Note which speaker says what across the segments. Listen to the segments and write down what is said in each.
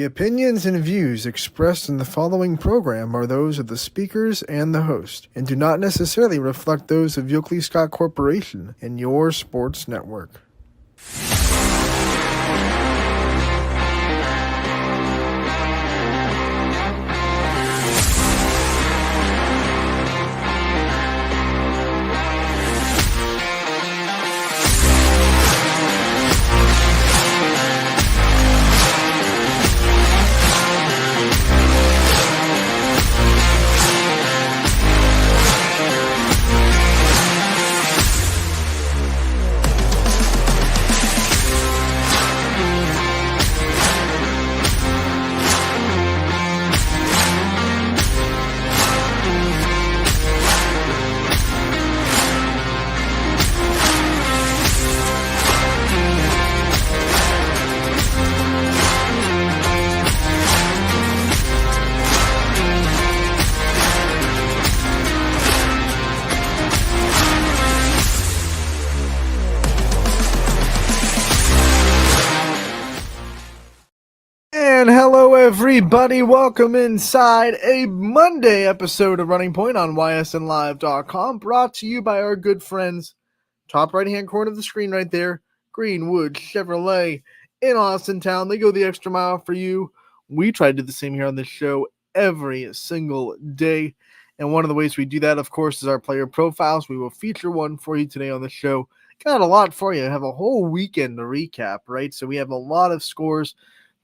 Speaker 1: The opinions and views expressed in the following program are those of the speakers and the host, and do not necessarily reflect those of Yoakley Scott Corporation and your sports network. And hello, everybody. Welcome inside a Monday episode of Running Point on YSNLive.com, brought to you by our good friends, top right-hand corner of the screen right there, Greenwood Chevrolet in Austin Town. They go the extra mile for you. We try to do the same here on this show every single day. And one of the ways we do that, of course, is our player profiles. We will feature one for you today on the show. Got a lot for you. Have a whole weekend to recap, right? So we have a lot of scores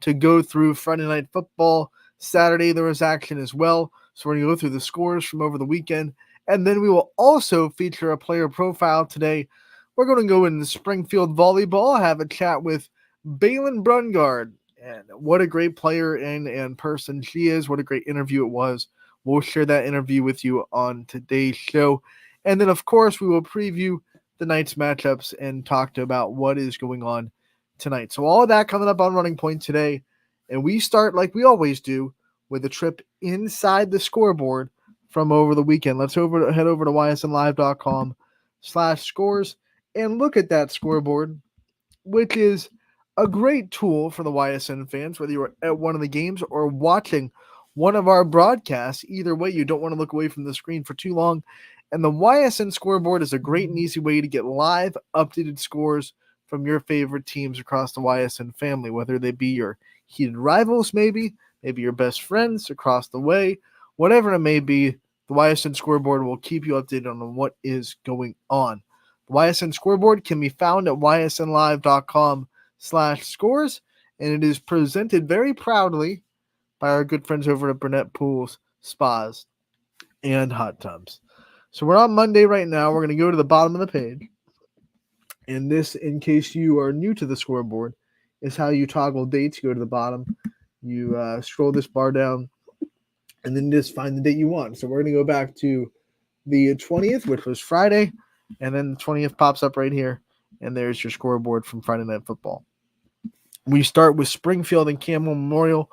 Speaker 1: to go through. Friday night football. Saturday there was action as well. So we're going to go through the scores from over the weekend. And then we will also feature a player profile today. We're going to go into Springfield volleyball, have a chat with Balin Brungard. And what a great player and person she is. What a great interview it was. We'll share that interview with you on today's show. And then, of course, we will preview the night's matchups and talk about what is going on tonight. So all of that coming up on Running Point today. And we start, like we always do, with a trip inside the scoreboard from over the weekend. Let's head over to ysnlive.com/scores and look at that scoreboard, which is a great tool for the YSN fans, whether you're at one of the games or watching one of our broadcasts. Either way, you don't want to look away from the screen for too long. And the YSN scoreboard is a great and easy way to get live, updated scores from your favorite teams across the YSN family, whether they be your heated rivals, maybe your best friends across the way, whatever it may be. The YSN scoreboard will keep you updated on what is going on. The YSN scoreboard can be found at ysnlive.com/scores, and it is presented very proudly by our good friends over at Burnett Pools, Spas, and Hot Tubs. So we're on Monday right now. We're going to go to the bottom of the page. And this, in case you are new to the scoreboard, is how you toggle dates. You go to the bottom, you scroll this bar down, and then just find the date you want. So we're going to go back to the 20th, which was Friday, and then the 20th pops up right here, and there's your scoreboard from Friday Night Football. We start with Springfield and Camel Memorial.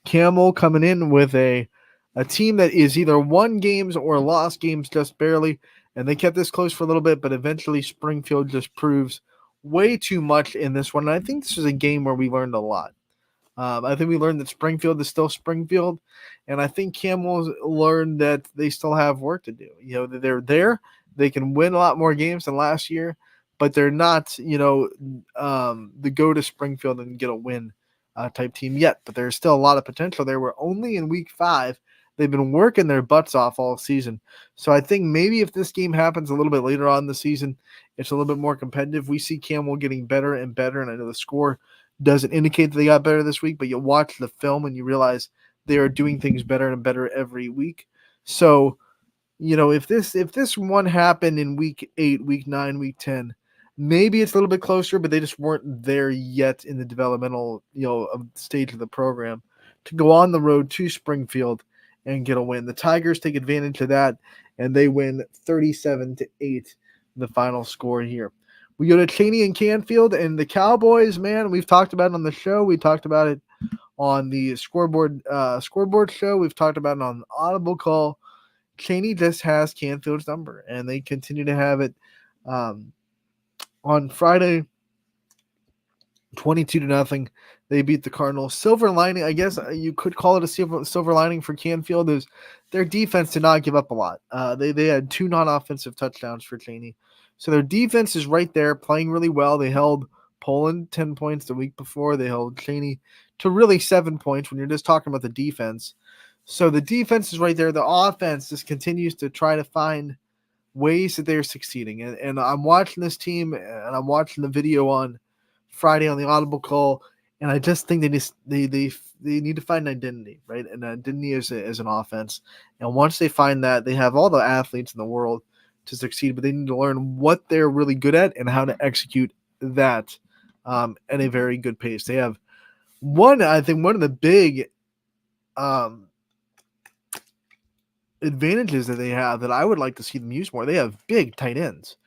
Speaker 1: Camel coming in with a team that is either won games or lost games just barely. And they kept this close for a little bit, but eventually Springfield just proves way too much in this one. And I think this is a game where we learned a lot. I think we learned that Springfield is still Springfield. And I think Camels learned that they still have work to do. You know, they're there. They can win a lot more games than last year, but they're not, the go to Springfield and get a win type team yet. But there's still a lot of potential there. We're only in week 5. They've been working their butts off all season. So I think maybe if this game happens a little bit later on in the season, it's a little bit more competitive. We see Camel getting better and better, and I know the score doesn't indicate that they got better this week, but you watch the film and you realize they are doing things better and better every week. So, if this one happened in week 8, week 9, week 10, maybe it's a little bit closer, but they just weren't there yet in the developmental, stage of the program to go on the road to Springfield and get a win. The Tigers take advantage of that, and they win 37-8, the final score here. We go to Cheney and Canfield, and the Cowboys, man, we've talked about it on the show. We talked about it on the scoreboard show. We've talked about it on the Audible call. Cheney just has Canfield's number, and they continue to have it. On Friday, 22-0. They beat the Cardinals. Silver lining, I guess you could call it a silver lining for Canfield, is their defense did not give up a lot. They had 2 non-offensive touchdowns for Cheney. So their defense is right there, playing really well. They held Poland 10 points the week before. They held Cheney to really 7 points when you're just talking about the defense. So the defense is right there. The offense just continues to try to find ways that they're succeeding. And I'm watching this team, and I'm watching the video on Friday on the Audible call, and I just think they need to find an identity, right? And identity is an offense. And once they find that, they have all the athletes in the world to succeed, but they need to learn what they're really good at and how to execute that at a very good pace. They have one of the big advantages that they have that I would like to see them use more. They have big tight ends,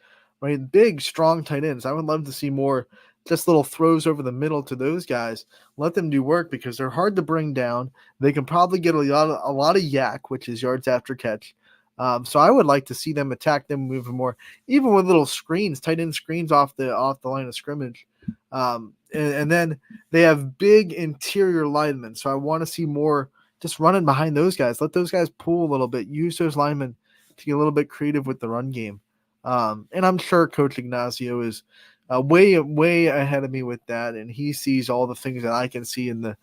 Speaker 1: right? Big, strong tight ends. I would love to see more just little throws over the middle to those guys. Let them do work because they're hard to bring down. They can probably get a lot of yak, which is yards after catch. So I would like to see them attack them moving more, even with little screens, tight end screens off the line of scrimmage. And then they have big interior linemen. So I want to see more just running behind those guys. Let those guys pull a little bit. Use those linemen to get a little bit creative with the run game. And I'm sure Coach Ignacio is way ahead of me with that, and he sees all the things that I can see in the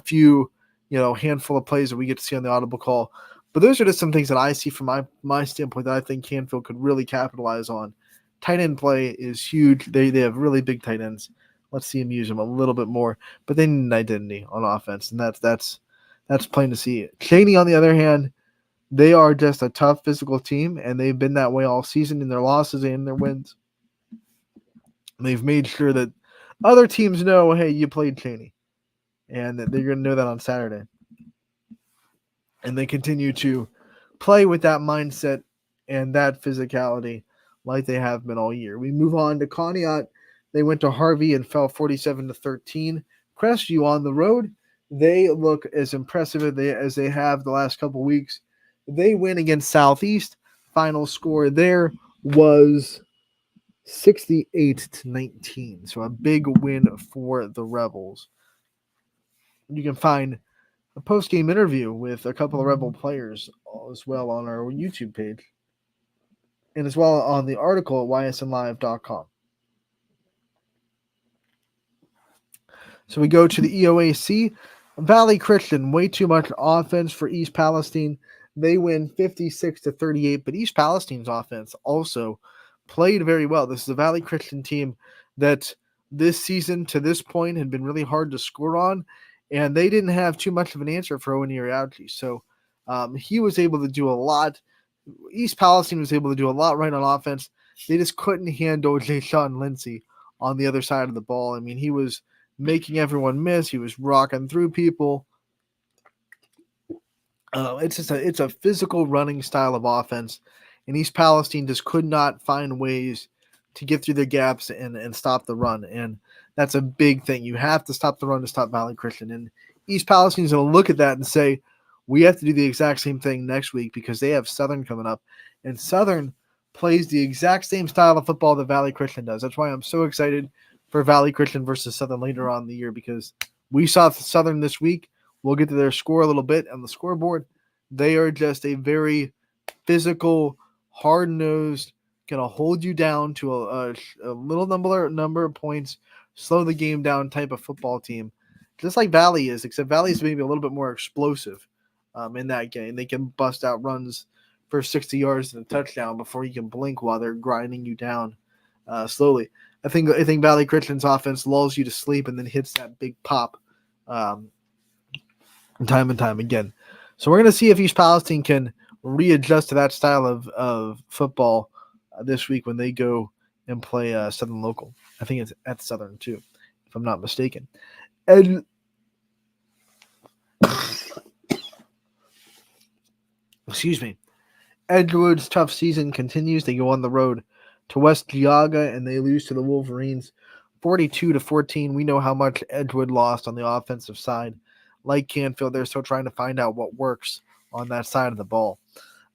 Speaker 1: few handful of plays that we get to see on the Audible call. But those are just some things that I see from my standpoint that I think Canfield could really capitalize on. Tight end play is huge. They have really big tight ends. Let's see them use them a little bit more, but they need an identity on offense, and that's plain to see. Cheney, on the other hand, they are just a tough physical team, and they've been that way all season in their losses and their wins. They've made sure that other teams know, hey, you played Cheney, and that they're going to know that on Saturday. And they continue to play with that mindset and that physicality like they have been all year. We move on to Conneaut. They went to Harvey and fell 47-13. Crestview on the road, they look as impressive as they have the last couple weeks. They win against Southeast. Final score there was 68-19. So a big win for the Rebels. You can find a post-game interview with a couple of Rebel players as well on our YouTube page, and as well on the article at ysnlive.com. So we go to the EOAC. Valley Christian, way too much offense for East Palestine. They win 56-38, but East Palestine's offense also played very well. This is a Valley Christian team that this season to this point had been really hard to score on, and they didn't have too much of an answer for Owen Iriarchi. So he was able to do a lot. East Palestine was able to do a lot right on offense. They just couldn't handle Jay-Sean Lindsay on the other side of the ball. I mean, he was making everyone miss. He was rocking through people. It's a physical running style of offense, and East Palestine just could not find ways to get through the gaps and stop the run. And that's a big thing. You have to stop the run to stop Valley Christian. And East Palestine's going to look at that and say, we have to do the exact same thing next week because they have Southern coming up. And Southern plays the exact same style of football that Valley Christian does. That's why I'm so excited for Valley Christian versus Southern later on in the year, because we saw Southern this week. We'll get to their score a little bit on the scoreboard. They are just a very physical, hard-nosed, going to hold you down to a little number of points, slow the game down type of football team, just like Valley is, except Valley is maybe a little bit more explosive in that game. They can bust out runs for 60 yards and a touchdown before you can blink while they're grinding you down slowly. I think Valley Christian's offense lulls you to sleep and then hits that big pop time and time again. So we're going to see if East Palestine can readjust to that style of football this week when they go and play Southern Local. I think it's at Southern too, if I'm not mistaken. And excuse me. Edgewood's tough season continues. They go on the road to West Geauga and they lose to the Wolverines 42-14. We know how much Edgewood lost on the offensive side. Like Canfield, they're still trying to find out what works on that side of the ball.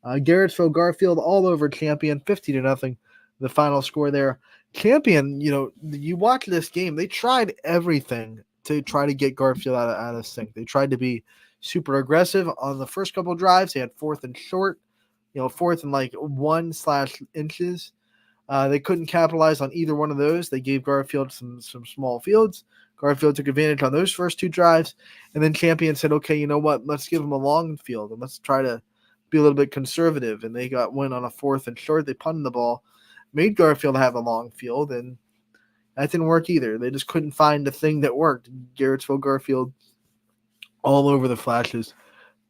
Speaker 1: Garrettsville Garfield all over Champion 50-0. The final score there. Champion, you watch this game, they tried everything to try to get Garfield out of sync. They tried to be super aggressive on the first couple of drives. They had fourth and short, fourth and like 1/inches. They couldn't capitalize on either one of those. They gave Garfield some small fields. Garfield took advantage on those first two drives, and then Champion said, okay, you know what? Let's give him a long field, and let's try to be a little bit conservative. And they got win on a fourth and short. They punted the ball, made Garfield have a long field, and that didn't work either. They just couldn't find the thing that worked. Garrettsville Garfield all over the flashes.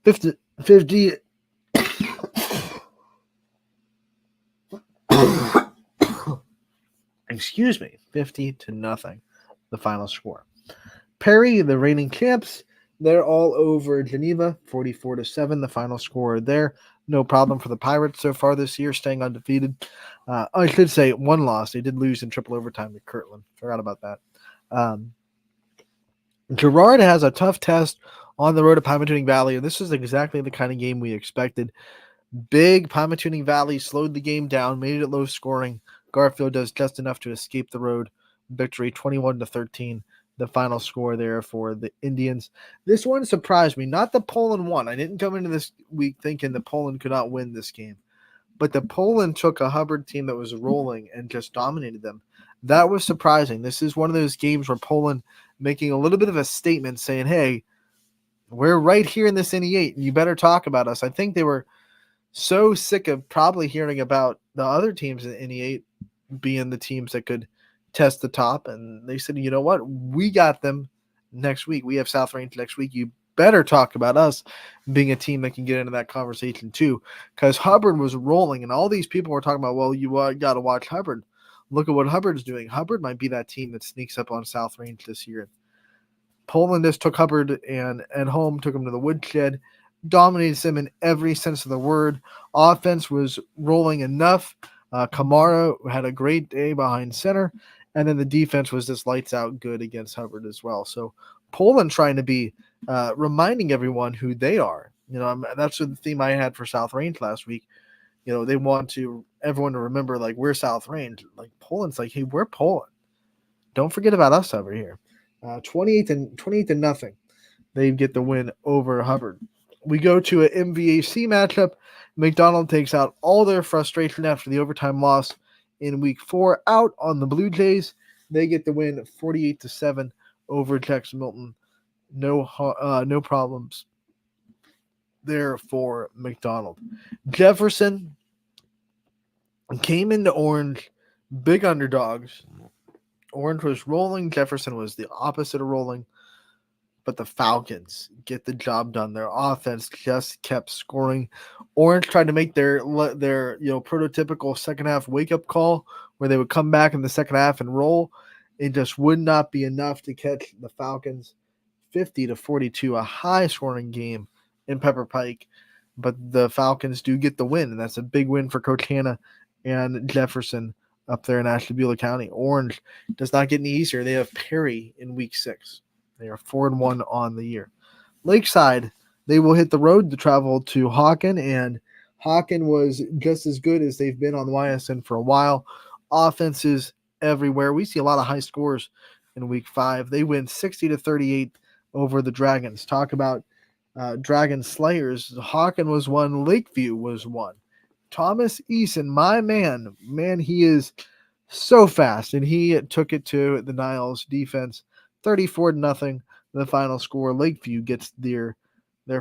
Speaker 1: 50 excuse me, 50-0, the final score. Perry, the reigning champs, they're all over Geneva, 44-7, the final score there. No problem for the Pirates so far this year, staying undefeated. I should say one loss. They did lose in triple overtime to Kirtland. Forgot about that. Girard has a tough test on the road to Pymatuning Valley, and this is exactly the kind of game we expected. Big Pymatuning Valley slowed the game down, made it low scoring. Garfield does just enough to escape the road. Victory 21-13, the final score there for the Indians. This one surprised me. Not the Poland one. I didn't come into this week thinking that Poland could not win this game. But the Poland took a Hubbard team that was rolling and just dominated them. That was surprising. This is one of those games where Poland making a little bit of a statement saying, hey, we're right here in this NE8, and you better talk about us. I think they were so sick of probably hearing about the other teams in NE8 being the teams that could test the top, and they said, you know what, we got them next week. We have South Range next week. You better talk about us being a team that can get into that conversation too, because Hubbard was rolling, and all these people were talking about, well, you got to watch Hubbard. Look at what Hubbard's doing. Hubbard might be that team that sneaks up on South Range this year. Poland just took Hubbard and at home, took him to the woodshed, dominated them in every sense of the word. Offense was rolling enough. Kamara had a great day behind center, and then the defense was just lights out good against Hubbard as well. So Poland trying to be reminding everyone who they are. That's the theme I had for South Range last week. They want everyone to remember, like, we're South Range. Like, Poland's like, hey, we're Poland. Don't forget about us over here. 28-0. They get the win over Hubbard. We go to an MVAC matchup. McDonald takes out all their frustration after the overtime loss in week 4 out on the Blue Jays. They get the win 48-7 over Jackson Milton. No problems there for McDonald. Jefferson came into Orange, big underdogs. Orange was rolling. Jefferson was the opposite of rolling. But the Falcons get the job done. Their offense just kept scoring. Orange tried to make their prototypical second half wake up call where they would come back in the second half and roll. It just would not be enough to catch the Falcons. 50-42, a high scoring game in Pepper Pike. But the Falcons do get the win, and that's a big win for Coach Hanna and Jefferson up there in Ashtabula County. Orange does not get any easier. They have Perry in week 6. They are 4-1 on the year. Lakeside, they will hit the road to travel to Hawken, and Hawken was just as good as they've been on the YSN for a while. Offenses everywhere. We see a lot of high scores in week 5. They win 60-38 over the Dragons. Talk about Dragon Slayers. Hawken was one. Lakeview was one. Thomas Eason, my man, he is so fast, and he took it to the Niles defense. 34-0, the final score. Lakeview gets their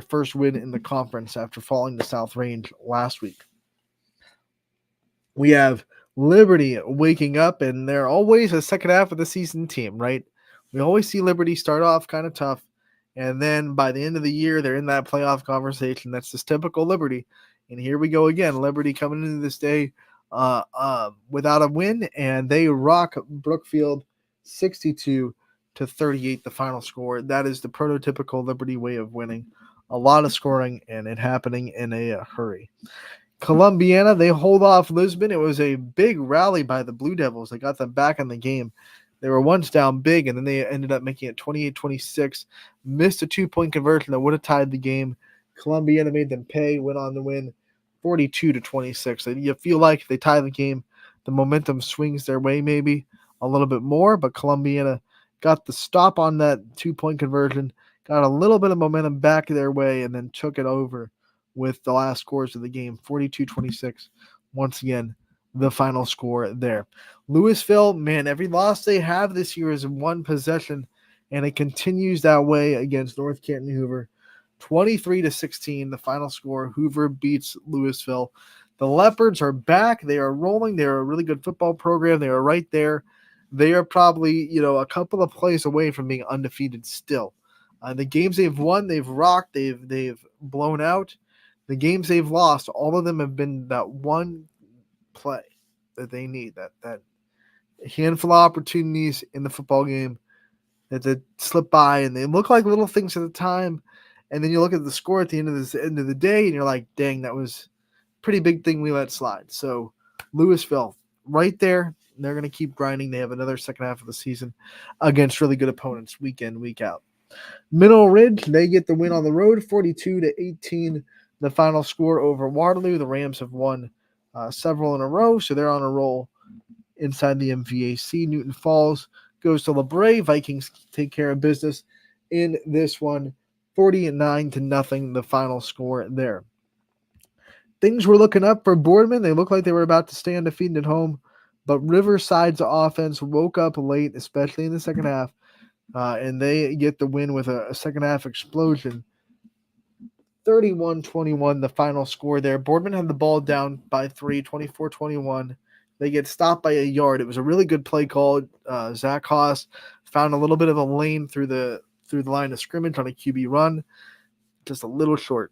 Speaker 1: first win in the conference after falling to South Range last week. We have Liberty waking up, and they're always a second half of the season team, right? We always see Liberty start off kind of tough, and then by the end of the year, they're in that playoff conversation. That's just typical Liberty. And here we go again. Liberty coming into this day without a win, and they rock Brookfield 62-38, the final score. That is the prototypical Liberty way of winning. A lot of scoring, and it happening in a hurry. Columbiana, they hold off Lisbon. It was a big rally by the Blue Devils. They got them back in the game. They were once down big, and then they ended up making it 28-26. Missed a 2-point conversion that would have tied the game. Columbiana made them pay, went on to win 42-26. You feel like if they tie the game, the momentum swings their way maybe a little bit more, but Columbiana got the stop on that 2-point conversion, got a little bit of momentum back their way, and then took it over with the last scores of the game, 42-26. Once again, the final score there. Louisville, man, every loss they have this year is one possession, and it continues that way against North Canton Hoover. 23-16, the final score. Hoover beats Louisville. The Leopards are back. They are rolling. They are a really good football program. They are right there. They are probably, a couple of plays away from being undefeated still. The games they've won, they've rocked. They've blown out. The games they've lost, all of them have been that one play that they need, that handful of opportunities in the football game that slip by, and they look like little things at the time. And then you look at the score at the end of the day, and you're like, dang, that was a pretty big thing we let slide. So Louisville, right there, they're going to keep grinding. They have another second half of the season against really good opponents week in, week out. Mineral Ridge, they get the win on the road, 42-18, the final score over Waterloo. The Rams have won several in a row, so they're on a roll inside the MVAC. Newton Falls goes to LeBray. Vikings take care of business in this one, 49-0, the final score there. Things were looking up for Boardman. They looked like they were about to stay undefeated at home, but Riverside's offense woke up late, especially in the second half, and they get the win with a second half explosion. 31-21, the final score there. Boardman had the ball down by 3, 24-21. They get stopped by a yard. It was a really good play call. Zach Haas found a little bit of a lane through the line of scrimmage on a QB run, just a little short.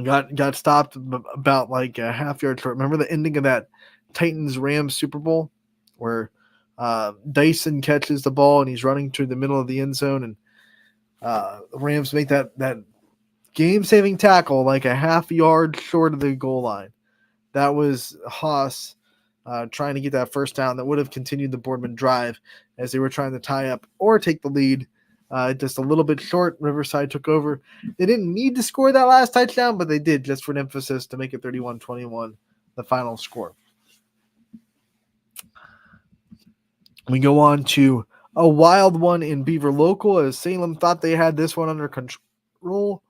Speaker 1: Got stopped about like a half yard short. Remember the ending of that Titans-Rams Super Bowl where Dyson catches the ball and he's running through the middle of the end zone, and the Rams make that game-saving tackle like a half yard short of the goal line. That was Haas trying to get that first down that would have continued the Boardman drive as they were trying to tie up or take the lead. Just a little bit short. Riverside took over. They didn't need to score that last touchdown, but they did just for an emphasis to make it 31-21, the final score. We go on to a wild one in Beaver Local as Salem thought they had this one under control.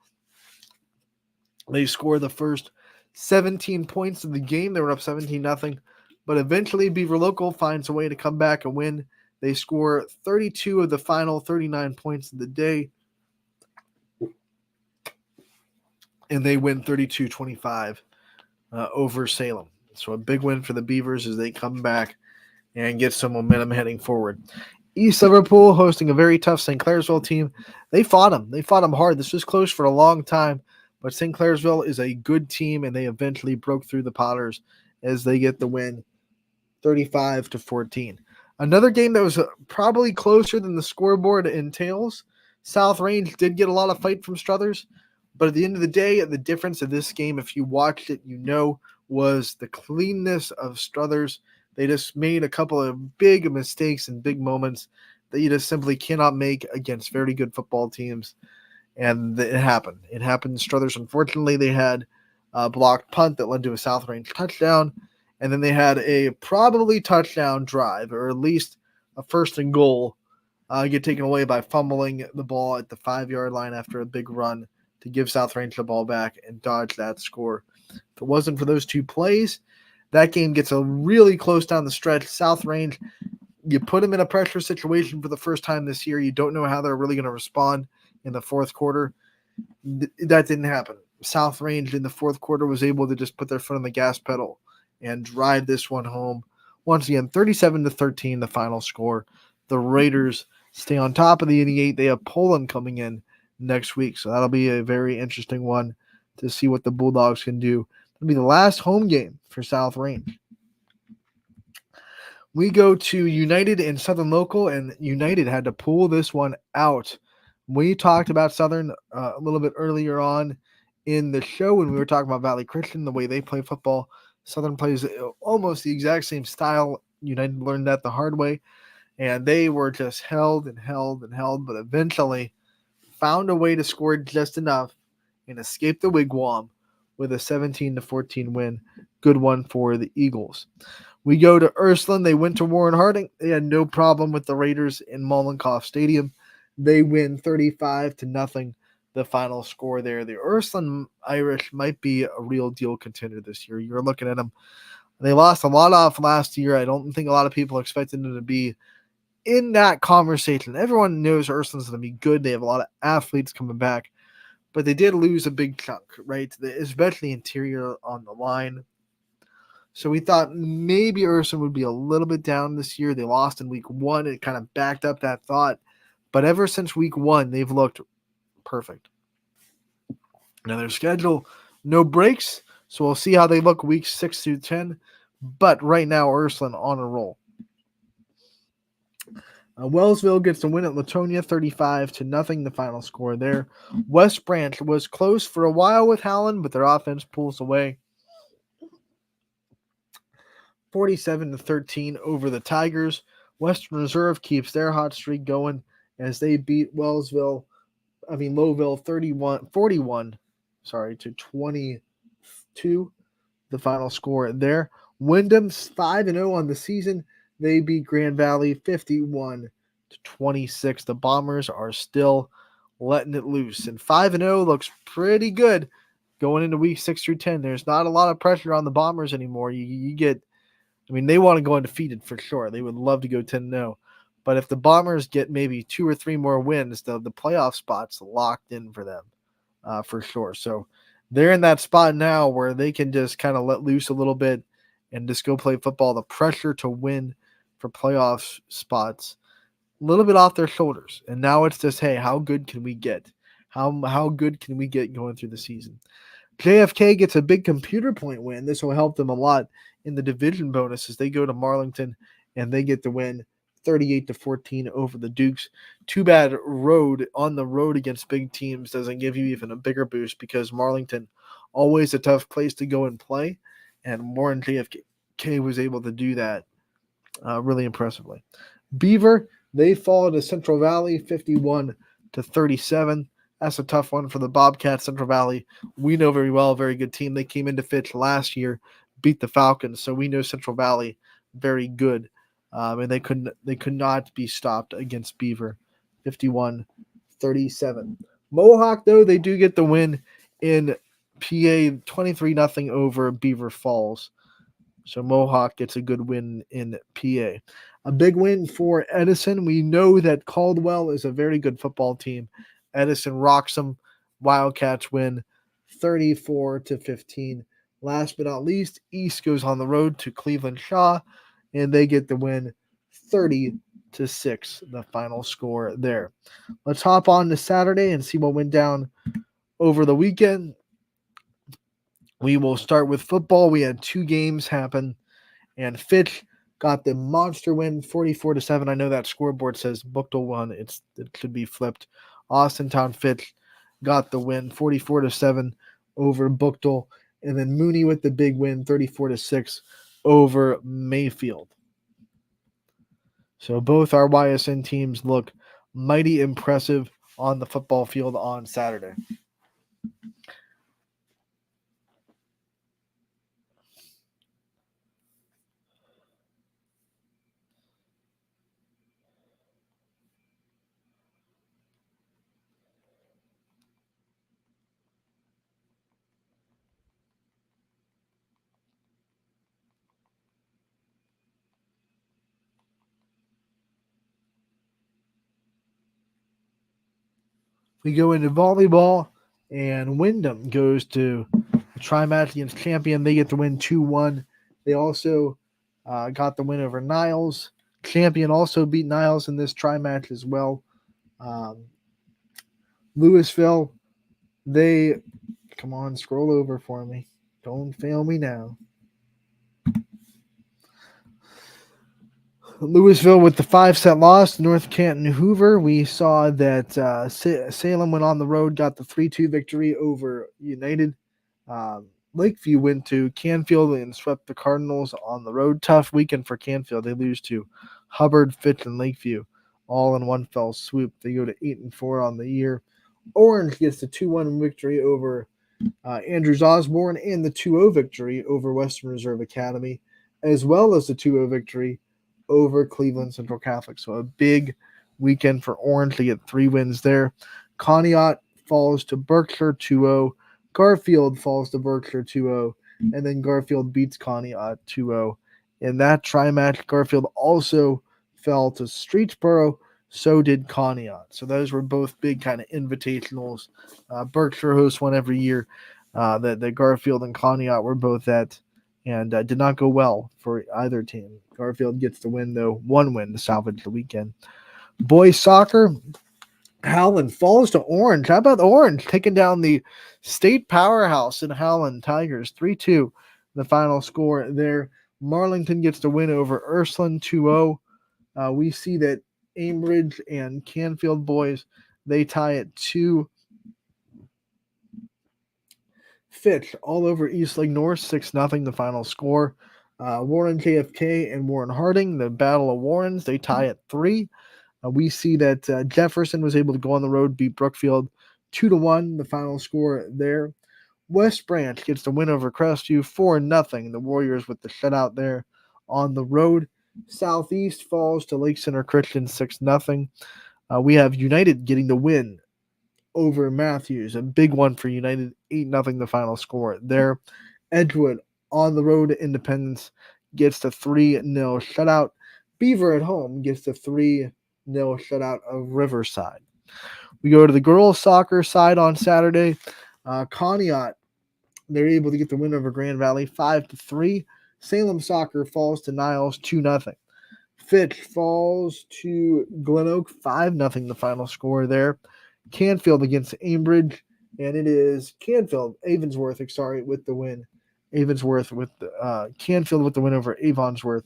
Speaker 1: They score the first 17 points of the game. They were up 17-0, but eventually Beaver Local finds a way to come back and win. They score 32 of the final 39 points of the day, and they win 32-25 over Salem. So a big win for the Beavers as they come back and get some momentum heading forward. East Liverpool hosting a very tough St. Clairsville team. They fought them. They fought them hard. This was close for a long time, but St. Clairsville is a good team, and they eventually broke through the Potters as they get the win 35-14. Another game that was probably closer than the scoreboard entails. South Range did get a lot of fight from Struthers, but at the end of the day, the difference of this game, if you watched it, was the cleanness of Struthers. They just made a couple of big mistakes and big moments that you just simply cannot make against very good football teams. And it happened. It happened. Struthers, unfortunately, they had a blocked punt that led to a South Range touchdown. And then they had a probably touchdown drive, or at least a first and goal, get taken away by fumbling the ball at the 5-yard line after a big run to give South Range the ball back and dodge that score. If it wasn't for those two plays, that game gets a really close down the stretch. South Range, you put them in a pressure situation for the first time this year. You don't know how they're really going to respond in the fourth quarter. That didn't happen. South Range in the fourth quarter was able to just put their foot on the gas pedal and drive this one home. Once again, 37-13, the final score. The Raiders stay on top of the 88. They have Poland coming in next week, so that'll be a very interesting one to see what the Bulldogs can do. It'll be the last home game for South Range. We go to United and Southern Local, and United had to pull this one out. We talked about Southern a little bit earlier on in the show when we were talking about Valley Christian, the way they play football. Southern plays almost the exact same style. United learned that the hard way, and they were just held, but eventually found a way to score just enough and escape the wigwam with a 17-14 win. Good one for the Eagles. We go to Ursuline. They went to Warren Harding. They had no problem with the Raiders in Mollenkopf Stadium. They win 35 to nothing. The final score there. The Ursuline Irish might be a real deal contender this year. You're looking at them. They lost a lot off last year. I don't think a lot of people expected them to be in that conversation. Everyone knows Ursuline's going to be good. They have a lot of athletes coming back, but they did lose a big chunk, right? Especially interior on the line. So we thought maybe Ursuline would be a little bit down this year. They lost in week 1. It kind of backed up that thought. But ever since week 1, they've looked perfect. Now their schedule, no breaks. So we'll see how they look weeks 6 through 10. But right now, Ursuline on a roll. Wellsville gets a win at Latonia, 35 to nothing. The final score there. West Branch was close for a while with Howland, but their offense pulls away. 47 to 13 over the Tigers. Western Reserve keeps their hot streak going as they beat Lowville 41 to 22. The final score there. Wyndham's 5-0 on the season. They beat Grand Valley 51 to 26. The Bombers are still letting it loose. And 5-0 looks pretty good going into week 6 through 10. There's not a lot of pressure on the Bombers anymore. You get, they want to go undefeated for sure. They would love to go 10-0. But if the Bombers get maybe 2 or 3 more wins, the playoff spot's locked in for them for sure. So they're in that spot now where they can just kind of let loose a little bit and just go play football. The pressure to win for playoff spots a little bit off their shoulders. And now it's just, hey, how good can we get? How good can we get going through the season? JFK gets a big computer point win. This will help them a lot in the division bonus as they go to Marlington and they get the win 38 to 14 over the Dukes. Too bad on the road against big teams doesn't give you even a bigger boost because Marlington, always a tough place to go and play, and Warren JFK was able to do that really impressively. Beaver, they fall to Central Valley 51 to 37. That's a tough one for the Bobcats. Central Valley, we know very well, very good team. They came into Fitch last year, beat the Falcons, so we know Central Valley very good. And they could not be stopped against Beaver, 51-37. Mohawk, though, they do get the win in PA, 23-0 over Beaver Falls. So Mohawk gets a good win in PA. A big win for Edison. We know that Caldwell is a very good football team. Edison rocks them. Wildcats win 34 to 15. Last but not least, East goes on the road to Cleveland Shaw, and they get the win 30 to 6. The final score there. Let's hop on to Saturday and see what went down over the weekend. We will start with football. We had 2 games happen, and Fitch got the monster win 44 to 7. I know that scoreboard says Buchtel won. It should be flipped. Austintown Fitch got the win 44 to 7 over Buchtel, and then Mooney with the big win 34 to 6 over Mayfield. So both our YSN teams look mighty impressive on the football field on Saturday. We go into volleyball, and Wyndham goes to the tri-match against Champion. They get the win 2-1. They also got the win over Niles. Champion also beat Niles in this tri-match as well. Louisville, come on, scroll over for me. Don't fail me now. Louisville with the 5-set loss. North Canton Hoover. We saw that Salem went on the road, got the 3-2 victory over United. Lakeview went to Canfield and swept the Cardinals on the road. Tough weekend for Canfield. They lose to Hubbard, Fitch, and Lakeview all in one fell swoop. They go to 8-4 on the year. Orange gets the 2-1 victory over Andrews Osborne and the 2-0 victory over Western Reserve Academy. as well as the 2-0 victory over Cleveland Central Catholic. So a big weekend for Orange. They get 3 wins there. Conneaut falls to Berkshire 2-0. Garfield falls to Berkshire 2-0. And then Garfield beats Conneaut 2-0. In that tri-match, Garfield also fell to Streetsboro. So did Conneaut. So those were both big kind of invitationals. Berkshire hosts one every year. That Garfield and Conneaut were both at, and did not go well for either team. Garfield gets the win, though, 1 win to salvage the weekend. Boys soccer, Howland falls to Orange. How about Orange taking down the state powerhouse in Howland Tigers, 3-2, the final score there. Marlington gets the win over Ursuline, 2-0. We see that Ambridge and Canfield boys, they tie at 2. Fitch all over Eastlake North, 6-0, the final score. Warren JFK and Warren Harding, the Battle of Warrens, they tie at 3. We see that Jefferson was able to go on the road, beat Brookfield 2-1, the final score there. West Branch gets the win over Crestview 4-0. The Warriors with the shutout there on the road. Southeast falls to Lake Center Christian 6-0. We have United getting the win over Matthews, a big one for United, 8-0, the final score there. Edgewood on the road to Independence gets the 3-0 shutout. Beaver at home gets the 3-0 shutout of Riverside. We go to the girls soccer side on Saturday. Conneaut, they're able to get the win over Grand Valley 5-3. Salem soccer falls to Niles 2-0. Fitch falls to Glen Oak 5-0, the final score there. Canfield against Ambridge, and it is Avonsworth with the win. Avonsworth with Canfield with the win over Avonsworth,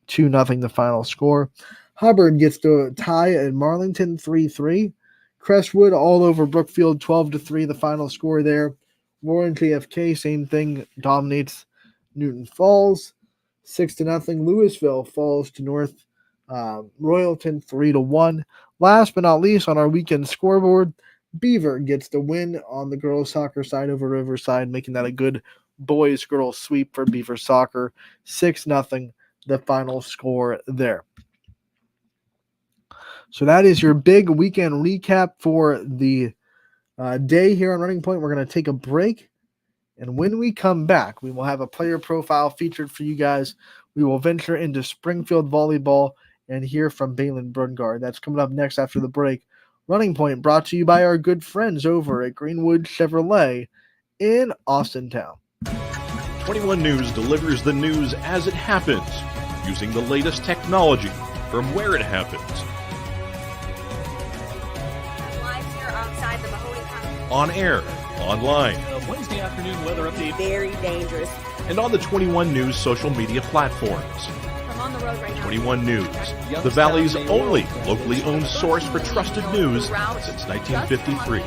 Speaker 1: 2-0, the final score. Hubbard gets the tie at Marlington 3-3. Crestwood all over Brookfield 12-3, the final score there. Warren JFK, same thing, dominates Newton Falls 6-0. Louisville falls to North Royalton 3-1. Last but not least, on our weekend scoreboard, Beaver gets the win on the girls soccer side over Riverside, making that a good boys-girls sweep for Beaver soccer, 6-0, the final score there. So that is your big weekend recap for the day here on Running Point. We're going to take a break, and when we come back, we will have a player profile featured for you guys. We will venture into Springfield volleyball and hear from Balin Brungard. That's coming up next after the break. Running Point brought to you by our good friends over at Greenwood Chevrolet in Austintown.
Speaker 2: 21 News delivers the news as it happens, using the latest technology from where it happens.
Speaker 3: Live here outside the Mahoney County.
Speaker 2: On air, online,
Speaker 4: Wednesday afternoon weather update.
Speaker 3: Very dangerous.
Speaker 2: and on the 21 News social media platforms.
Speaker 3: I'm on the road right now.
Speaker 2: 21 News, the Valley's only locally owned source for trusted news since 1953.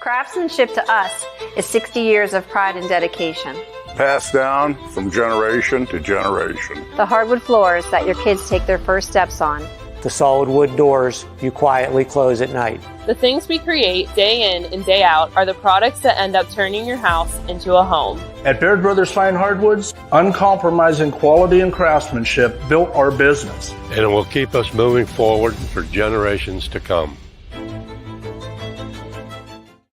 Speaker 5: Craftsmanship to us is 60 years of pride and dedication.
Speaker 6: Passed down from generation to generation.
Speaker 5: The hardwood floors that your kids take their first steps on.
Speaker 7: The solid wood doors you quietly close at night.
Speaker 8: The things we create day in and day out are the products that end up turning your house into a home.
Speaker 9: At Baird Brothers Fine Hardwoods, uncompromising quality and craftsmanship built our business.
Speaker 10: And it will keep us moving forward for generations to come.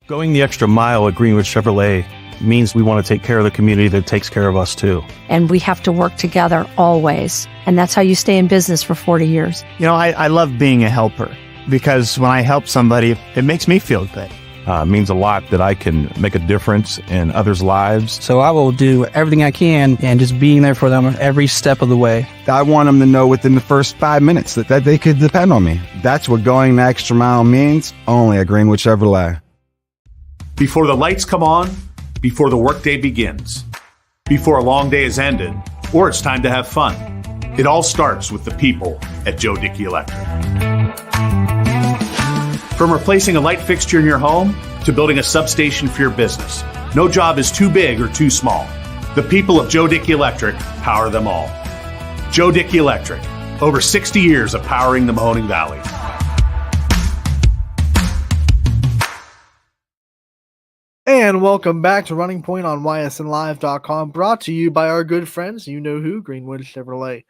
Speaker 4: Going the extra mile at Greenwood Chevrolet means we want to take care of the community that takes care of us too.
Speaker 11: And we have to work together always. And that's how you stay in business for 40 years.
Speaker 12: You know, I love being a helper because when I help somebody, it makes me feel good.
Speaker 4: It means a lot that I can make a difference in others' lives.
Speaker 13: So I will do everything I can and just being there for them every step of the way.
Speaker 12: I want them to know within the first 5 minutes that they could depend on me. That's what going the extra mile means, only at Greenwood Chevrolet.
Speaker 14: Before the lights come on, before the workday begins, before a long day is ended, or it's time to have fun, it all starts with the people at Joe Dickey Electric. From replacing a light fixture in your home to building a substation for your business, no job is too big or too small. The people of Joe Dickey Electric power them all. Joe Dickey Electric, over 60 years of powering the Mahoning Valley.
Speaker 1: And welcome back to Running Point on ysnlive.com, brought to you by our good friends, you know who, Greenwood Chevrolet.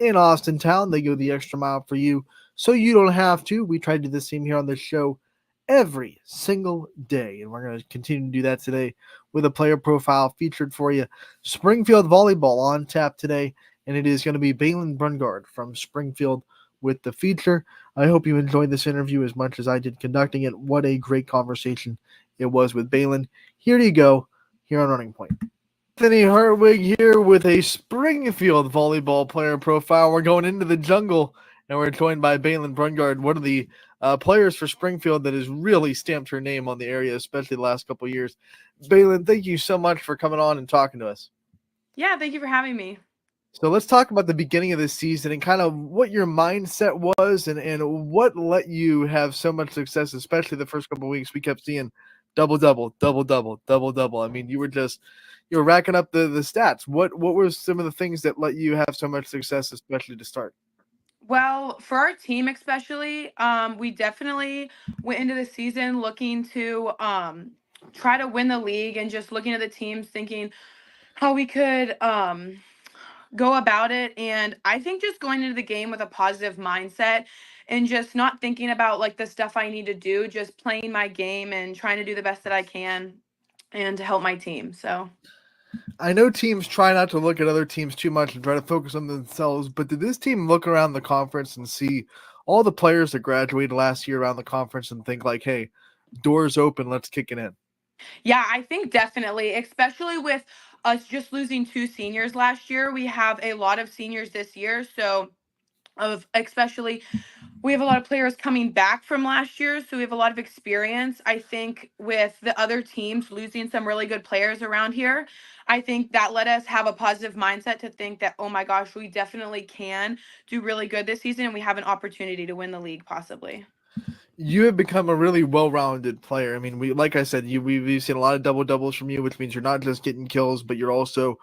Speaker 1: In Austin Town, they go the extra mile for you, so you don't have to. We try to do the same here on this show every single day, and we're going to continue to do that today with a player profile featured for you. Springfield Volleyball on tap today, and it is going to be Balin Brungard from Springfield with the feature. I hope you enjoyed this interview as much as I did conducting it. What a great conversation it was with Balin. Here you go, here on Running Point. Anthony Hartwig here with a Springfield volleyball player profile. We're going into the jungle, and we're joined by Balin Brungard, one of the players for Springfield that has really stamped her name on the area, especially the last couple of years. Balin, thank you so much for coming on and talking to us.
Speaker 15: Yeah, thank you for having me.
Speaker 1: So let's talk about the beginning of this season and kind of what your mindset was and what let you have so much success, especially the first couple of weeks. We kept seeing double-double, double-double, double-double. I mean, you were racking up the stats. What were some of the things that let you have so much success, especially to start?
Speaker 15: Well, for our team especially, we definitely went into the season looking to try to win the league and just looking at the teams thinking how we could go about it. And I think just going into the game with a positive mindset and just not thinking about like the stuff I need to do, just playing my game and trying to do the best that I can and to help my team. So
Speaker 1: I know teams try not to look at other teams too much and try to focus on themselves, but did this team look around the conference and see all the players that graduated last year around the conference and think like, hey, doors open, let's kick it in?
Speaker 15: yeah, I think definitely, especially with us just losing 2 seniors last year. We have a lot of seniors this year, so of especially we have a lot of players coming back from last year, so we have a lot of experience. I think with the other teams losing some really good players around here, I think that let us have a positive mindset to think that, oh my gosh, we definitely can do really good this season and we have an opportunity to win the league possibly.
Speaker 1: You have become a really well-rounded player. I mean, like I said, we've seen a lot of double-doubles from you, which means you're not just getting kills, but you're also,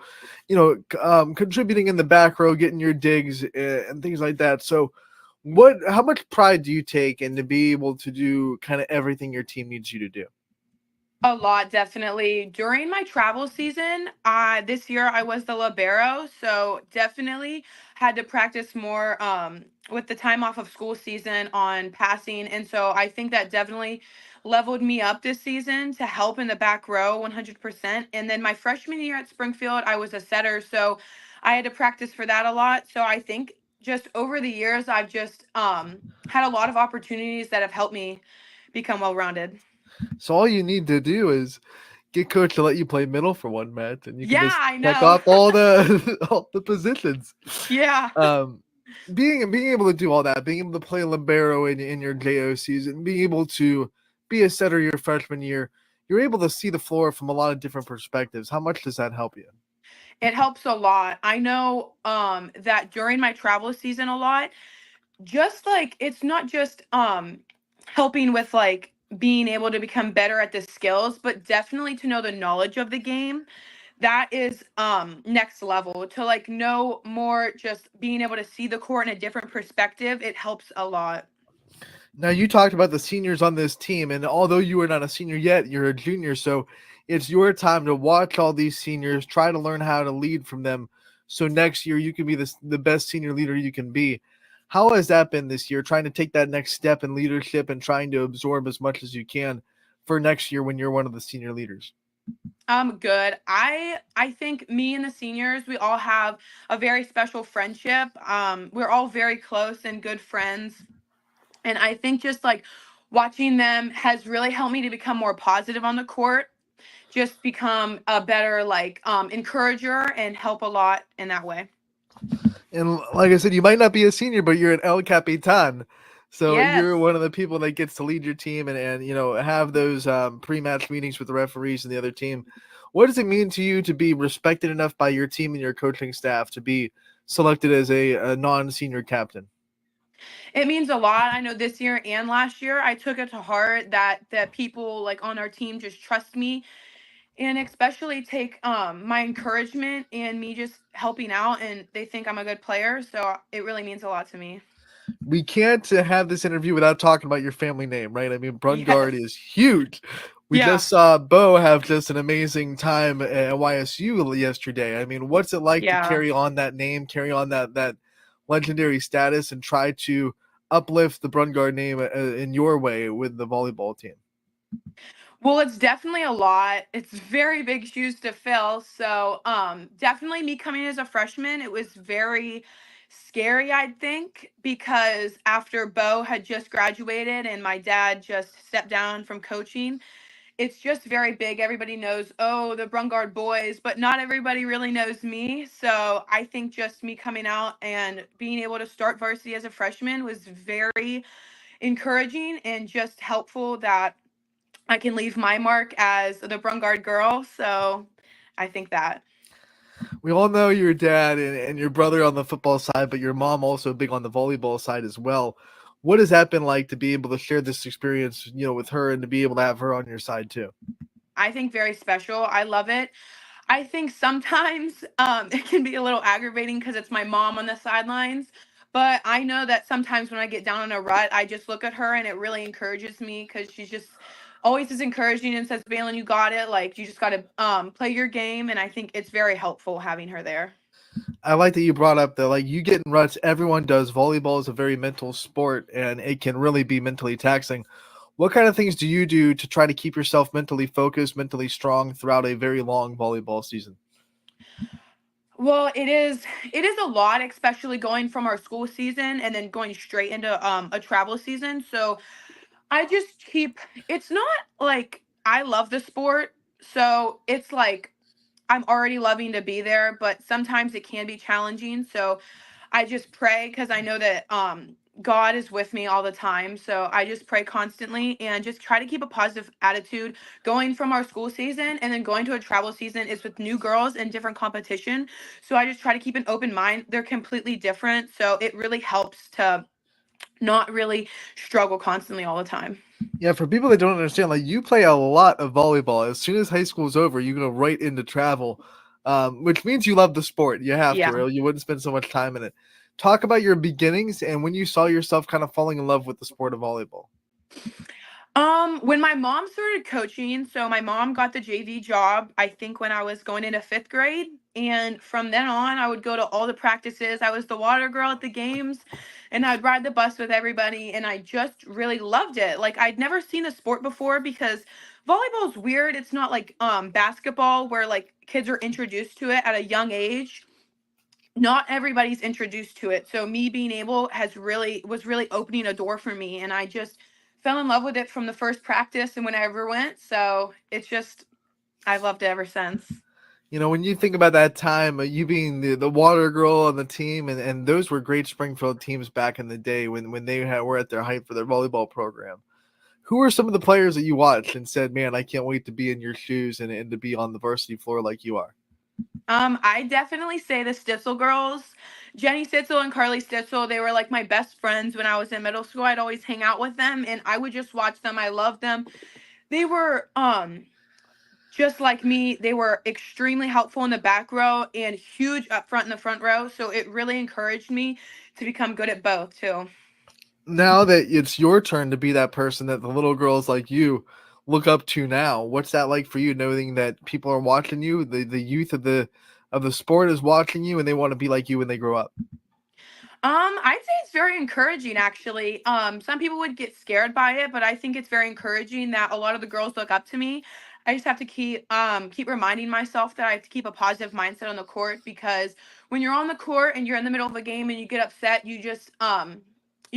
Speaker 1: contributing in the back row, getting your digs and things like that. So, how much pride do you take in to be able to do kind of everything your team needs you to do?
Speaker 15: A lot, definitely. During my travel season, this year I was the libero, so definitely had to practice more with the time off of school season on passing. And so I think that definitely leveled me up this season to help in the back row 100%. And then my freshman year at Springfield, I was a setter, so I had to practice for that a lot. So I think just over the years, I've just had a lot of opportunities that have helped me become well-rounded.
Speaker 1: So all you need to do is get coach to let you play middle for one match, and you can
Speaker 15: Yeah,
Speaker 1: just
Speaker 15: I
Speaker 1: check
Speaker 15: know.
Speaker 1: off all the all the positions.
Speaker 15: Yeah.
Speaker 1: Being able to do all that, being able to play libero in your JO season, being able to be a setter your freshman year, you're able to see the floor from a lot of different perspectives. How much does that help you?
Speaker 15: It helps a lot. I know that during my travel season a lot, just like it's not just helping with like being able to become better at the skills, but definitely to know the knowledge of the game. That is next level to like know more, just being able to see the court in a different perspective. It helps a lot.
Speaker 1: Now, you talked about the seniors on this team, and although you are not a senior yet, you're a junior, so it's your time to watch all these seniors, try to learn how to lead from them, so next year you can be the best senior leader you can be. How has that been this year, trying to take that next step in leadership and trying to absorb as much as you can for next year when you're one of the senior leaders?
Speaker 15: Good. I think me and the seniors, we all have a very special friendship. We're all very close and good friends. And I think just like watching them has really helped me to become more positive on the court, just become a better like encourager and help a lot in that way.
Speaker 1: And like I said, you might not be a senior, but you're an El Capitan. So
Speaker 15: Yes.
Speaker 1: you're one of the people that gets to lead your team and have those pre-match meetings with the referees and the other team. What does it mean to you to be respected enough by your team and your coaching staff to be selected as a non-senior captain?
Speaker 15: It means a lot. I know this year and last year, I took it to heart that people like on our team just trust me and especially take my encouragement and me just helping out, and they think I'm a good player. So it really means a lot to me.
Speaker 1: We can't have this interview without talking about your family name, right? I mean, Brungard
Speaker 15: Yes.
Speaker 1: is huge. We just saw Bo have just an amazing time at YSU yesterday. I mean, what's it like to carry on that name, carry on that legendary status, and try to uplift the Brungard name in your way with the volleyball team?
Speaker 15: Well, it's definitely a lot. It's very big shoes to fill. So, definitely me coming as a freshman, it was very scary, I think, because after Bo had just graduated and my dad just stepped down from coaching, it's just very big. Everybody knows, oh, the Brungard boys, but not everybody really knows me. So, I think just me coming out and being able to start varsity as a freshman was very encouraging and just helpful that I can leave my mark as the Brungard girl. So I think that.
Speaker 1: We all know your dad and your brother on the football side, but your mom also big on the volleyball side as well. What has that been like to be able to share this experience, with her and to be able to have her on your side too?
Speaker 15: I think very special. I love it. I think sometimes it can be a little aggravating because it's my mom on the sidelines. But I know that sometimes when I get down in a rut, I just look at her and it really encourages me because she's just always is encouraging and says, Valen, you got it. Like, you just got to play your game. And I think it's very helpful having her there.
Speaker 1: I like that you brought up that, like, you get in ruts. Everyone does. Volleyball is a very mental sport, and it can really be mentally taxing. What kind of things do you do to try to keep yourself mentally focused, mentally strong throughout a very long volleyball season?
Speaker 15: Well, it is a lot, especially going from our school season and then going straight into a travel season. So I just keep it's not like I love the sport. So it's like I'm already loving to be there, but sometimes it can be challenging. So I just pray because I know that God is with me all the time. So I just pray constantly and just try to keep a positive attitude going from our school season and then going to a travel season is with new girls and different competition. So I just try to keep an open mind. They're completely different. So it really helps to not really struggle constantly all the time.
Speaker 1: Yeah, for people that don't understand, like, you play a lot of volleyball. As soon as high school is over, you go right into travel, which means you love the sport. You have to,
Speaker 15: Yeah.
Speaker 1: or you wouldn't spend so much time in it. Talk about your beginnings and when you saw yourself kind of falling in love with the sport of volleyball.
Speaker 15: When my mom started coaching, so my mom got the JV job, I think when I was going into 5th grade. And from then on, I would go to all the practices. I was the water girl at the games, and I'd ride the bus with everybody. And I just really loved it. Like, I'd never seen a sport before because volleyball is weird. It's not like basketball where like kids are introduced to it at a young age. Not everybody's introduced to it. So me being able was really opening a door for me, and I just fell in love with it from the first practice and when I ever went. So it's just I've loved it ever since.
Speaker 1: When you think about that time, you being the water girl on the team, and those were great Springfield teams back in the day when they were at their height for their volleyball program. Who are some of the players that you watched and said, man, I can't wait to be in your shoes and to be on the varsity floor like you are?
Speaker 15: I definitely say the Stitzel girls. Jenny Stitzel and Carly Stitzel, they were like my best friends when I was in middle school. I'd always hang out with them and I would just watch them. I loved them. They were just like me, they were extremely helpful in the back row and huge up front in the front row. So it really encouraged me to become good at both too.
Speaker 1: Now that it's your turn to be that person that the little girls like you look up to now, what's that like for you, knowing that people are watching you, the youth of the sport is watching you, and they want to be like you when they grow up?
Speaker 15: I'd say it's very encouraging actually. Some people would get scared by it, but I think it's very encouraging that a lot of the girls look up to me. I just have to keep reminding myself that I have to keep a positive mindset on the court because when you're on the court and you're in the middle of a game and you get upset, you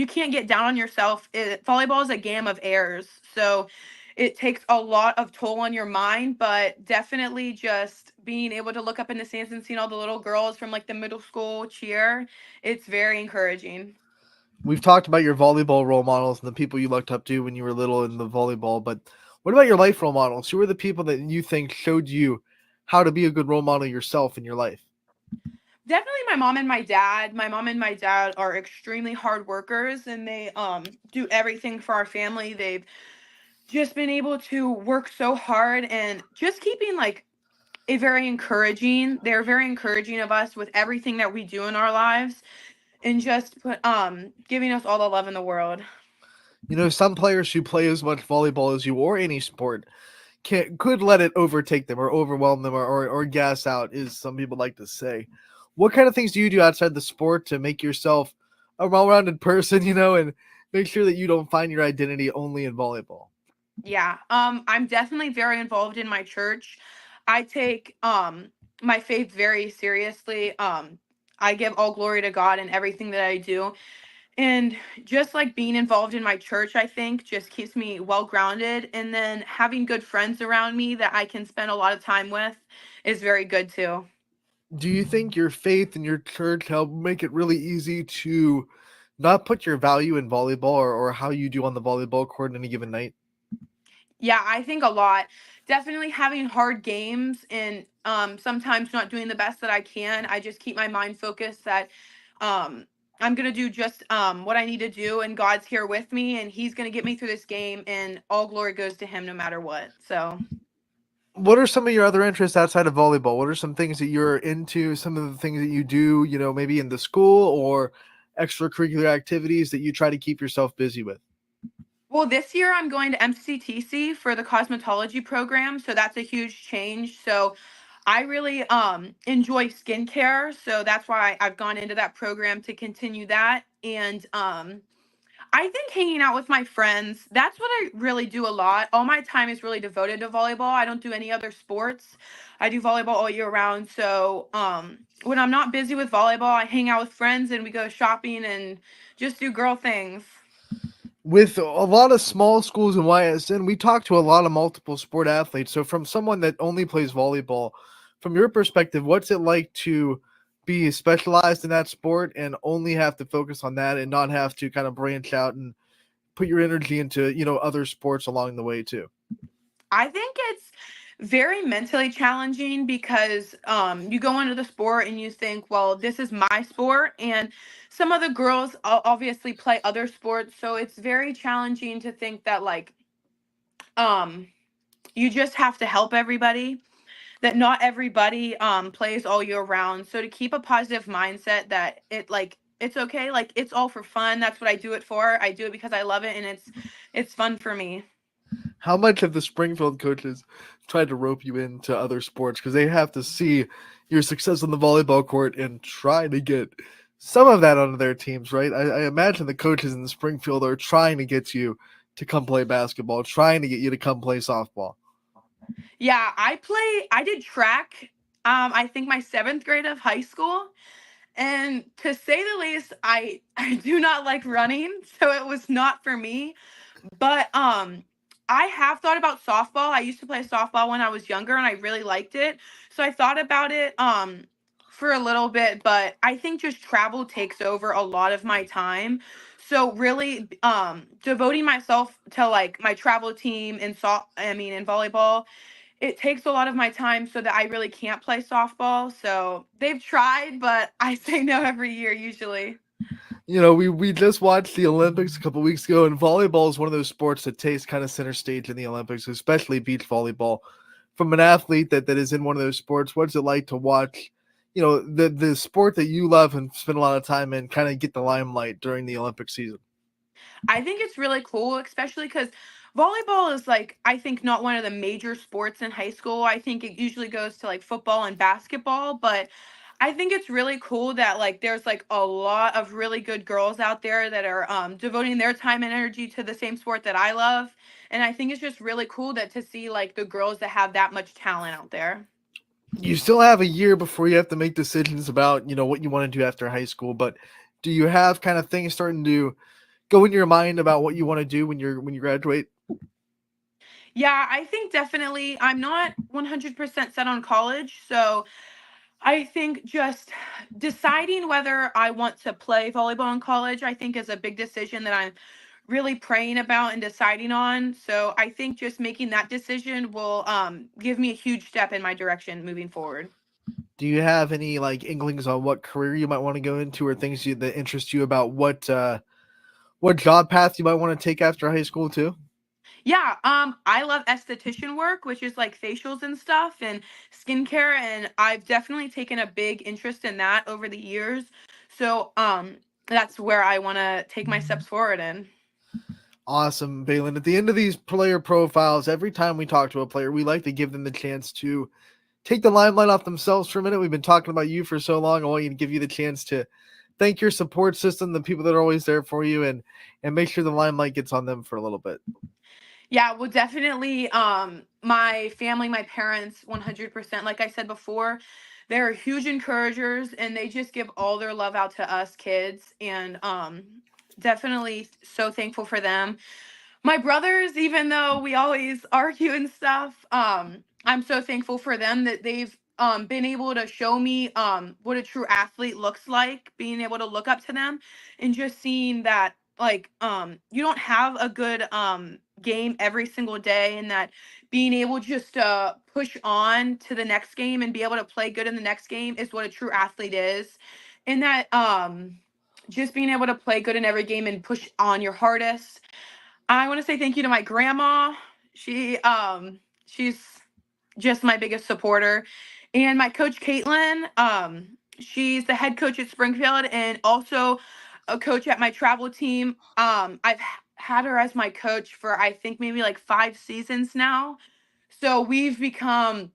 Speaker 15: can't get down on yourself. Volleyball is a game of errors. So it takes a lot of toll on your mind, but definitely just being able to look up in the stands and seeing all the little girls from like the middle school cheer, it's very encouraging.
Speaker 1: We've talked about your volleyball role models and the people you looked up to when you were little in the volleyball, but what about your life role models? Who are the people that you think showed you how to be a good role model yourself in your life?
Speaker 15: Definitely my mom and my dad. My mom and my dad are extremely hard workers and they do everything for our family. They've just been able to work so hard and just keeping like they're very encouraging of us with everything that we do in our lives and just giving us all the love in the world.
Speaker 1: Some players who play as much volleyball as you or any sport, could let it overtake them or overwhelm them or gas out, as some people like to say. What kind of things do you do outside the sport to make yourself a well-rounded person, and make sure that you don't find your identity only in volleyball?
Speaker 15: Yeah, I'm definitely very involved in my church. I take my faith very seriously. I give all glory to God in everything that I do. And just like being involved in my church, I think just keeps me well grounded. And then having good friends around me that I can spend a lot of time with is very good too.
Speaker 1: Do you think your faith and your church help make it really easy to not put your value in volleyball or how you do on the volleyball court on any given night?
Speaker 15: Yeah, I think a lot. Definitely having hard games and sometimes not doing the best that I can. I just keep my mind focused that um I'm going to do just what I need to do, and God's here with me and he's going to get me through this game, and all glory goes to him no matter what. So
Speaker 1: What are some of your other interests outside of volleyball? What are some things that you're into? Some of the things that you do, maybe in the school or extracurricular activities that you try to keep yourself busy with?
Speaker 15: well, this year I'm going to MCTC for the cosmetology program, so that's a huge change. So I really enjoy skincare, so that's why I've gone into that program to continue that. And I think hanging out with my friends, that's what I really do a lot. All my time is really devoted to volleyball. I don't do any other sports. I do volleyball all year round. So, when I'm not busy with volleyball, I hang out with friends and we go shopping and just do girl things.
Speaker 1: With a lot of small schools in YSN, we talk to a lot of multiple sport athletes. So, from someone that only plays volleyball, from your perspective, what's it like to be specialized in that sport and only have to focus on that and not have to kind of branch out and put your energy into, other sports along the way too?
Speaker 15: I think it's very mentally challenging because you go into the sport and you think, well, this is my sport, and some of the girls obviously play other sports, so it's very challenging to think that like um you just have to help everybody, that not everybody plays all year round. So to keep a positive mindset that it's okay, like it's all for fun. That's what I do it for. I do it because I love it, and it's fun for me.
Speaker 1: How much have the Springfield coaches tried to rope you into other sports because they have to see your success on the volleyball court and try to get some of that onto their teams, right? I imagine the coaches in Springfield are trying to get you to come play basketball, trying to get you to come play softball.
Speaker 15: Yeah, I did track, I think my 7th grade of high school, and to say the least, I do not like running, so it was not for me. But I have thought about softball. I used to play softball when I was younger and I really liked it. So I thought about it for a little bit, but I think just travel takes over a lot of my time. So really devoting myself to like my travel team in in volleyball, it takes a lot of my time so that I really can't play softball. So they've tried, but I say no every year usually.
Speaker 1: We just watched the Olympics a couple weeks ago, and volleyball is one of those sports that takes kind of center stage in the Olympics, especially beach volleyball. From an athlete that is in one of those sports, what's it like to watch, the sport that you love and spend a lot of time in kind of get the limelight during the Olympic season?
Speaker 15: I think it's really cool, especially because volleyball is like, I think, not one of the major sports in high school. I think it usually goes to like football and basketball, but I think it's really cool that like there's like a lot of really good girls out there that are devoting their time and energy to the same sport that I love. And I think it's just really cool that to see like the girls that have that much talent out there.
Speaker 1: You still have a year before you have to make decisions about, what you want to do after high school, but do you have kind of things starting to go in your mind about what you want to do when you graduate?
Speaker 15: Yeah, I think definitely I'm not 100% set on college, so I think just deciding whether I want to play volleyball in college, I think is a big decision that I'm really praying about and deciding on. So I think just making that decision will give me a huge step in my direction moving forward.
Speaker 1: Do you have any like inklings on what career you might want to go into or things that interest you about what job path you might want to take after high school too?
Speaker 15: Yeah, I love esthetician work, which is like facials and stuff and skincare, and I've definitely taken a big interest in that over the years. So, that's where I want to take my steps forward in.
Speaker 1: Awesome, Balin. At the end of these player profiles, every time we talk to a player, we like to give them the chance to take the limelight off themselves for a minute. We've been talking about you for so long. I want you to give you the chance to thank your support system, the people that are always there for you, and make sure the limelight gets on them for a little bit.
Speaker 15: Yeah, well, definitely my family, my parents, 100%. Like I said before, they're huge encouragers and they just give all their love out to us kids, and definitely so thankful for them. My brothers, even though we always argue and stuff, I'm so thankful for them that they've been able to show me what a true athlete looks like, being able to look up to them and just seeing that like you don't have a good game every single day, and that being able just to push on to the next game and be able to play good in the next game is what a true athlete is. And that just being able to play good in every game and push on your hardest. I want to say thank you to my grandma. She's just my biggest supporter. And my coach Caitlin, she's the head coach at Springfield and also a coach at my travel team. Had her as my coach for I think maybe like 5 seasons now. So we've become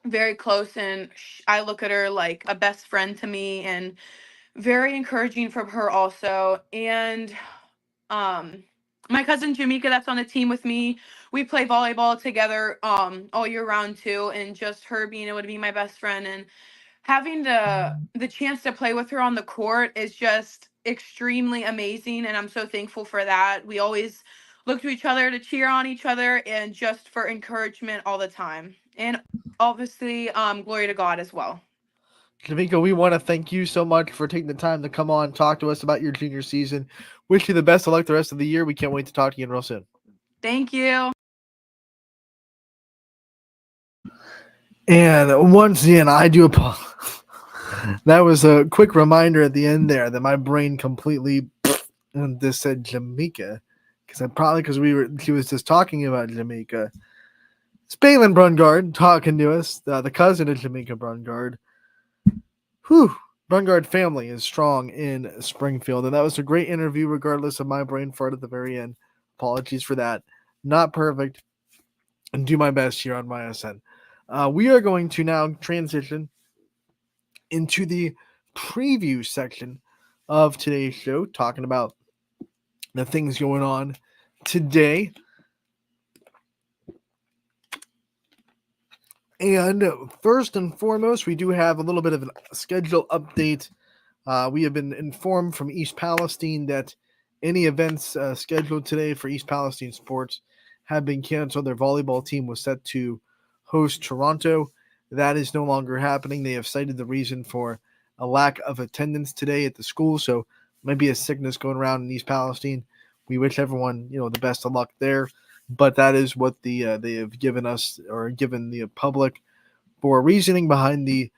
Speaker 15: very close, and I look at her like a best friend to me, and very encouraging from her also. And um, my cousin Jamaica, that's on the team with me. We play volleyball together all year round too, and just her being able to be my best friend and having the chance to play with her on the court is just extremely amazing, and I'm so thankful for that. We always look to each other to cheer on each other and just for encouragement all the time. And obviously, glory to God as well.
Speaker 1: Jamaica, we want to thank you so much for taking the time to come on and talk to us about your junior season. Wish you the best of luck the rest of the year. We can't wait to talk to you real soon.
Speaker 15: Thank you.
Speaker 1: And once again, I do apologize. That was a quick reminder at the end there that my brain completely and this said Jamaica because she was just talking about Jamaica. It's Balin Brungard talking to us, the cousin of Jamaica Brungard. Whew, Brungard family is strong in Springfield, and that was a great interview regardless of my brain fart at the very end. Apologies for that. Not perfect, and do my best here on Ysn. We are going to now transition into the preview section of today's show, talking about the things going on today. And first and foremost, we do have a little bit of a schedule update. We have been informed from East Palestine that any events scheduled today for East Palestine sports have been canceled. Their volleyball team was set to host Toronto. That is no longer happening. They have cited the reason for a lack of attendance today at the school, so maybe a sickness going around in East Palestine. We wish everyone, the best of luck there. But that is what they have given us, or given the public, for reasoning behind the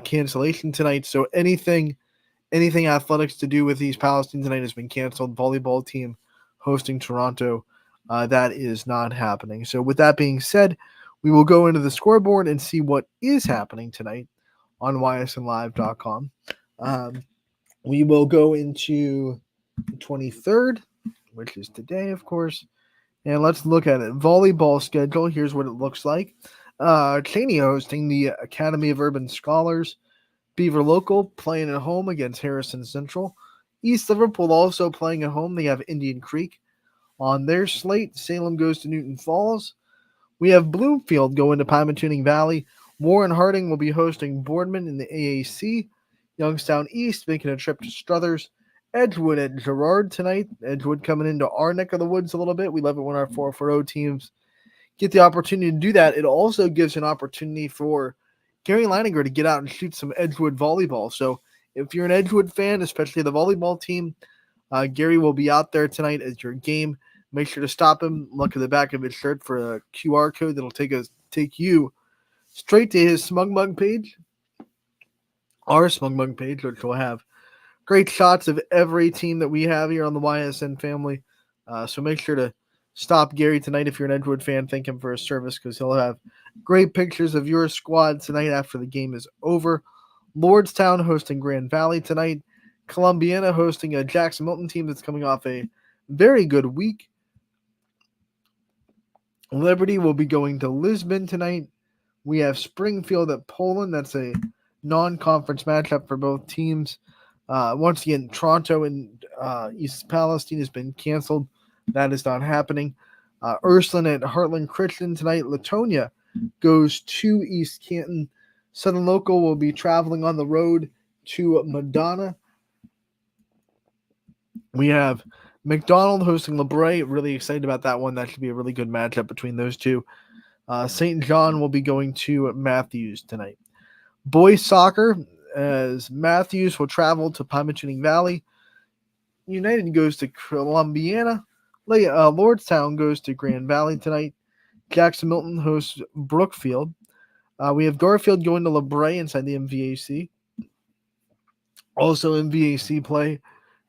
Speaker 1: cancellation tonight. So anything athletics to do with East Palestine tonight has been canceled. Volleyball team hosting Toronto, that is not happening. So with that being said, we will go into the scoreboard and see what is happening tonight on ysnlive.com. We will go into the 23rd, which is today, of course. And let's look at it. Volleyball schedule. Here's what it looks like. Cheney hosting the Academy of Urban Scholars. Beaver Local playing at home against Harrison Central. East Liverpool also playing at home. They have Indian Creek on their slate. Salem goes to Newton Falls. We have Bloomfield going to Pymatuning Valley. Warren Harding will be hosting Boardman in the AAC. Youngstown East making a trip to Struthers. Edgewood at Girard tonight. Edgewood coming into our neck of the woods a little bit. We love it when our 4-4-0 teams get the opportunity to do that. It also gives an opportunity for Gary Leininger to get out and shoot some Edgewood volleyball. So if you're an Edgewood fan, especially the volleyball team, Gary will be out there tonight as your game. Make sure to stop him. Look at the back of his shirt for a QR code that'll take you straight to his Smug Mug page, our Smug Mug page, which will have great shots of every team that we have here on the YSN family. So make sure to stop Gary tonight if you're an Edgewood fan. Thank him for his service, because he'll have great pictures of your squad tonight after the game is over. Lordstown hosting Grand Valley tonight. Columbiana hosting a Jackson Milton team that's coming off a very good week. Liberty will be going to Lisbon tonight. We have Springfield at Poland. That's a non-conference matchup for both teams. Once again, Toronto and East Palestine has been canceled. That is not happening. Ursuline at Heartland Christian tonight. Latonia goes to East Canton. Southern Local will be traveling on the road to Madonna. We have McDonald hosting LeBray. Really excited about that one. That should be a really good matchup between those two. St. John will be going to Matthews tonight. Boys soccer, as Matthews will travel to Pymatuning Valley. United goes to Columbiana. Lordstown goes to Grand Valley tonight. Jackson Milton hosts Brookfield. We have Garfield going to LeBray inside the MVAC. Also MVAC play,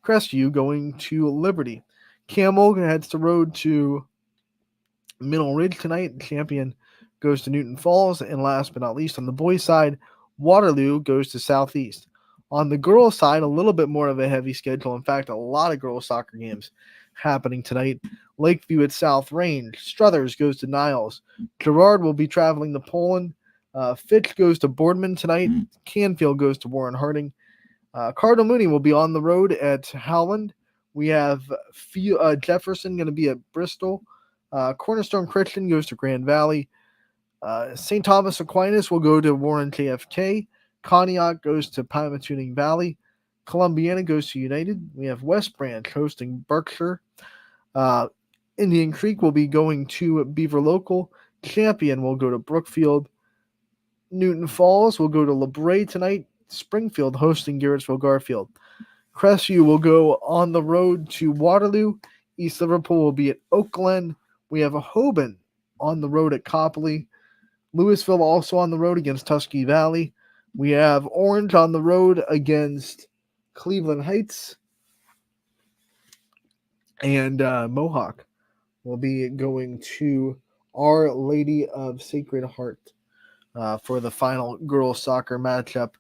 Speaker 1: Crestview going to Liberty. Campbell heads the road to Middle Ridge tonight. Champion goes to Newton Falls. And last but not least, on the boys' side, Waterloo goes to Southeast. On the girls' side, a little bit more of a heavy schedule. In fact, a lot of girls' soccer games happening tonight. Lakeview at South Range. Struthers goes to Niles. Girard will be traveling to Poland. Fitch goes to Boardman tonight. Canfield goes to Warren Harding. Cardinal Mooney will be on the road at Howland. We have Jefferson going to be at Bristol. Cornerstone Christian goes to Grand Valley. St. Thomas Aquinas will go to Warren JFK. Conneaut goes to Pymatuning Valley. Columbiana goes to United. We have West Branch hosting Berkshire. Indian Creek will be going to Beaver Local. Champion will go to Brookfield. Newton Falls will go to LeBray tonight. Springfield hosting Garrettsville Garfield. Crestview will go on the road to Waterloo. East Liverpool will be at Oakland. We have a Hoban on the road at Copley. Louisville also on the road against Tusky Valley. We have Orange on the road against Cleveland Heights. And Mohawk will be going to Our Lady of Sacred Heart for the final girls soccer matchup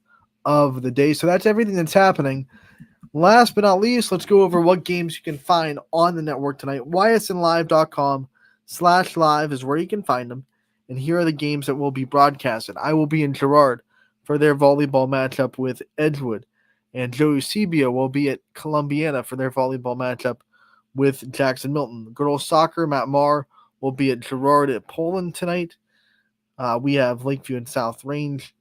Speaker 1: of the day. So that's everything that's happening. Last but not least, let's go over what games you can find on the network tonight. ysnlive.com/live is where you can find them. And here are the games that will be broadcasted. I will be in Girard for their volleyball matchup with Edgewood. And Joe Eusebio will be at Columbiana for their volleyball matchup with Jackson Milton. Girls soccer, Matt Marr will be at Girard at Poland tonight. We have Lakeview and South Range.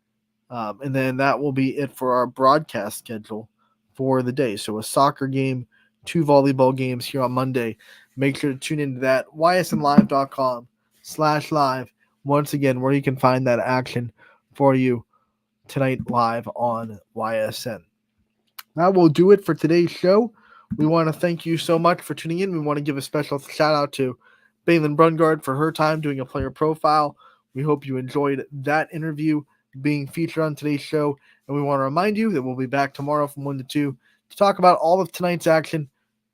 Speaker 1: And then that will be it for our broadcast schedule for the day. So a soccer game, 2 volleyball games here on Monday. Make sure to tune into that. ysnlive.com/live. Once again, where you can find that action for you tonight live on YSN. That will do it for today's show. We want to thank you so much for tuning in. We want to give a special shout out to Balin Brungard for her time doing a player profile. We hope you enjoyed that interview being featured on today's show. And we want to remind you that we'll be back tomorrow from 1 to 2 to talk about all of tonight's action,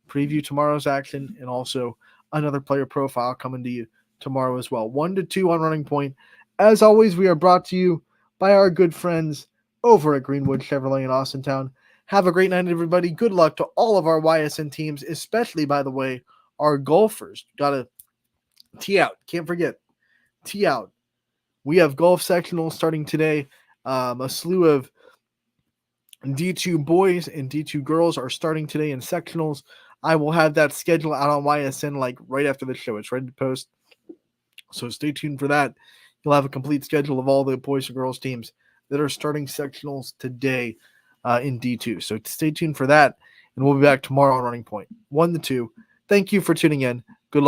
Speaker 1: preview tomorrow's action, and also another player profile coming to you tomorrow as well. 1 to 2 on Running Point. As always, we are brought to you by our good friends over at Greenwood Chevrolet in Austintown. Have a great night, everybody. Good luck to all of our YSN teams, especially, by the way, our golfers. Got to tee out. Can't forget, tee out. We have golf sectionals starting today. A slew of D2 boys and D2 girls are starting today in sectionals. I will have that schedule out on YSN like right after the show. It's ready to post. So stay tuned for that. You'll have a complete schedule of all the boys and girls teams that are starting sectionals today in D2. So stay tuned for that. And we'll be back tomorrow on Running Point. 1 to 2. Thank you for tuning in. Good luck.